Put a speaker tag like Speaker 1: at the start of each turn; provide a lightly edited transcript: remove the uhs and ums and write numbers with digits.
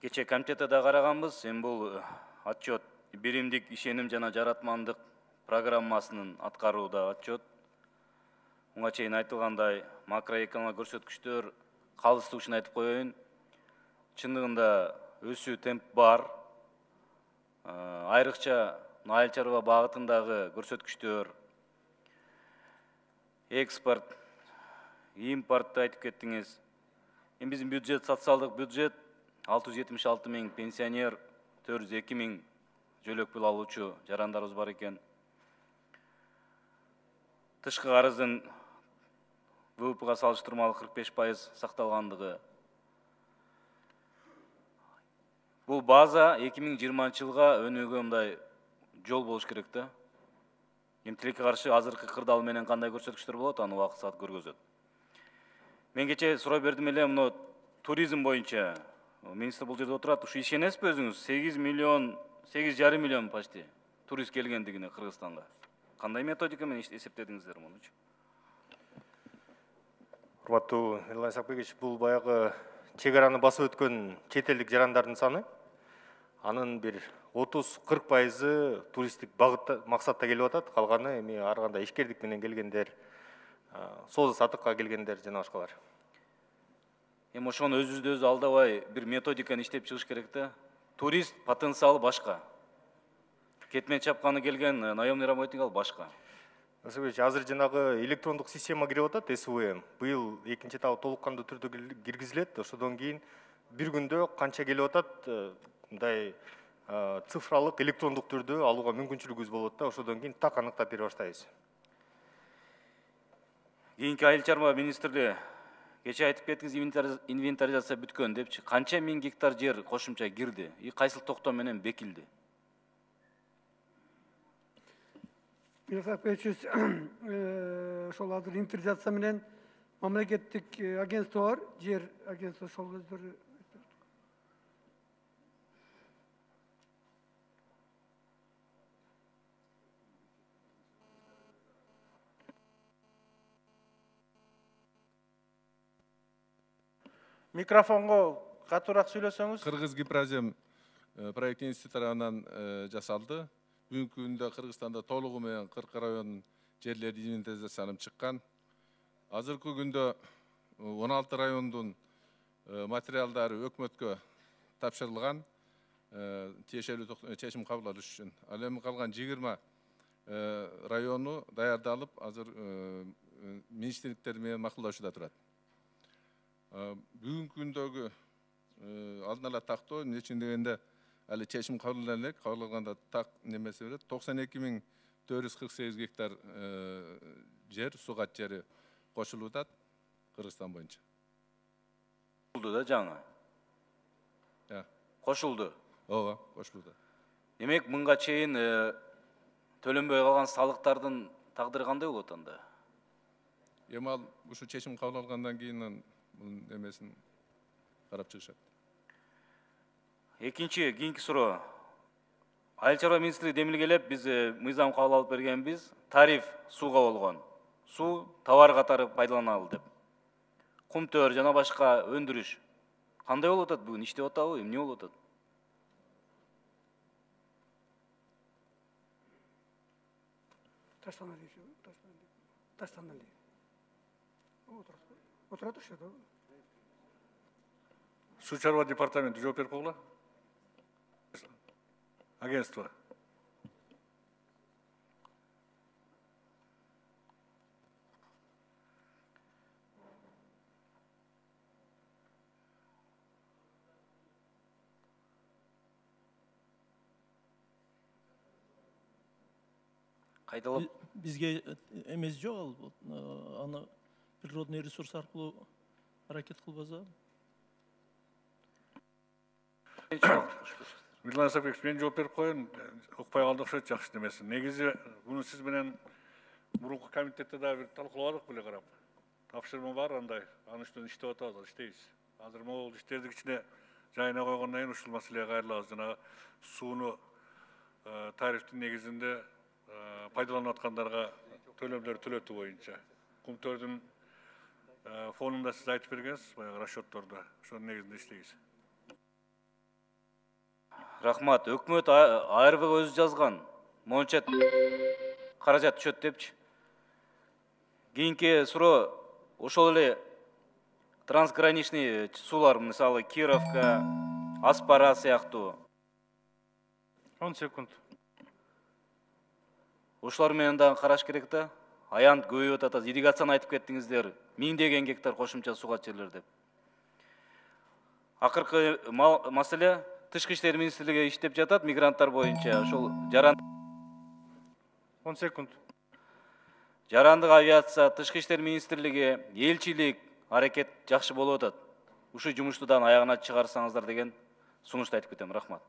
Speaker 1: Кече комитетте да караганбыз, эми бул отчет биримдик ишеним жана жаратмандык программасынын аткарууда отчет. Муга чейин айтылгандай макроэкономик көрсөткүчтөр калыстык үчүн айтып коеюн. Чындыгында өсүү темп бар. Айрыкча айыл чарба багытындагы көрсөткүчтөр, экспорт, импортты айтып кеттиңиз. Эми биздин бюджет, социалдык бюджет 676 миң пенсионер, 402 миң жөлөк пул алуучу жарандарыбыз бар экен. Тышкы карыздын ВВПга салыштырмалуу 45% сакталгандыгы. Бул база 2020 жылга өнүүгө мындай жол болуш керек да. Эми тилекке каршы азыркы кырдаал менен кандай көрсөткүчтөр болот, аны убакыт саат көргөзөт. Мен кече суроо бердим эле, мына туризм боюнча министр бул жерде отурат. Ушу ишенесизби өзүңүз? 8,5 миллион почти турист келгендигине Кыргызстанга. Кандай методика менен эсептедиңиздер мунучу?
Speaker 2: Урматтуу Элнай Сакбекович, бул баягы чек-араны басып өткөн чет элдик жарандардын саны. Анын бир 30-40% туристтик багытта максатта келип атат. Калганы эми ар кандай ишкердик менен келгендер, соода сатыкка келгендер жана башкалар.
Speaker 1: Эми ошону өзүбүздү өзү алдабай бир методиканы иштеп чыгыш керек да. Турист потенциалы башка. Кетмен чапканы келген наемный работник ал башка.
Speaker 2: Насыбевич, азыр жанагы электрондук система кирип атат, СВМ. Быйыл экинчи этабы толук кандуу түрдө киргизилет. Ошодон кийин бир күндө канча келип атат, мындай цифралык электрондук түрдө алууга мүмкүнчүлүгүбүз болот да. Ошодон кийин так аныктап бере баштайбыз.
Speaker 1: Кийинки айыл чарба министри кече айтып кеттиңиз, инвентаризация бүткөн депчи. Канча миң гектар жер кошумча кирди? Кайсыл токтом менен бекилди?
Speaker 3: Ошол азыр инвентаризация менен мамлекеттик агентство бар, жер агентство, ошол өздөрү.
Speaker 4: Микрофонго катуураак сүйлөсөңүз.
Speaker 5: Кыргыз Гипразем проект институты тарабынан жасалды. Бүгүнкү күндө Кыргызстанда толугу менен 40 районун жерлери инвентаризацияланып чыккан. Азыркы күндө 16 райондун материалдары өкмөткө тапшырылган, тиешелүү чечим кабыл алыш үчүн. Ал эми калган 20 району даярдалып, азыр министрликтер менен макулдашууда турат. Бүгүнкү күндөгү алдын ала тактоо эмне үчүн дегенде али чечим кабыл элек, кабыл алганда так немеси берет. 92,448 гектар жер, суу кат жери кошулууда Кыргызстан боюнча.
Speaker 1: Кошулду да жаңы. Кошулду.
Speaker 5: Ооба, кошулду.
Speaker 1: Демек, мынга чейин төлөнбөй калган салыктардын тагдыры кандай болот анда?
Speaker 5: Эми ал ушу чечим кабыл алгандан кийин немесин карап чыгышат.
Speaker 1: Кийинки суроо. Айыл чарба министри демилгелеп, биз мыйзам кабыл алып бергенбиз, тариф сууга болгон. Суу товар катары пайдаланалы деп. Кум төр жана башка өндүрүш кандай болуп атат бүгүн? Иштеп атабы, эмне болуп атат?
Speaker 3: Таштанали. Отурат ошо да.
Speaker 4: Суу чарба департаменти жооп берип койгула. Агентство.
Speaker 1: Кайталап.
Speaker 6: Бизге эмес жок ал, аны природный ресурс аркылуу аракет кылбаса.
Speaker 4: Элнай Сакбекович, мен жооп берип коеюн, укпай калды окшойт жакшы немеси. Негизи муну сиз менен мурунку комитетте да бир талкуулабадык беле карап. Тапшырма бар андай, анын үстүнөн иштеп атабыз, иштейбиз. Азыр могул иштердик ичине жайына койгондон кийин ушул маселеге кайрылабыз. Жана сууну тарифтин негизинде пайдаланып аткандарга төлөмдөр төлөтүү боюнча. Кум төрдүн фонунда сиз айтып бергенсиз, баягы расчетторду. Ошонун негизинде иштейбиз.
Speaker 1: Рахмат. Өкмөт АРВга өзү жазган. Монча каражат түшөт депчи. Кийинки суроо ошол эле трансграничный суулар, мисалы Кировка, Аспара сыяктуу.
Speaker 2: 10 секунд.
Speaker 1: Ошолор менен дагы караш керек да. Аянт көбөйүп атат. Ирригацияны айтып кеттиңиздер. 1000 гектар кошумча суга жерлер деп. Акыркы маселе Тышкы иштер министрлиги иштеп жатат мигранттар боюнча. Ошол
Speaker 2: 10 секунд.
Speaker 1: жарандык авиация, Тышкы иштер министрлиги, элчилик аракет жакшы болуп атат. Ушул жумушту да аягына чыгарсаңыздар деген сунушту айтып кетем. Рахмат.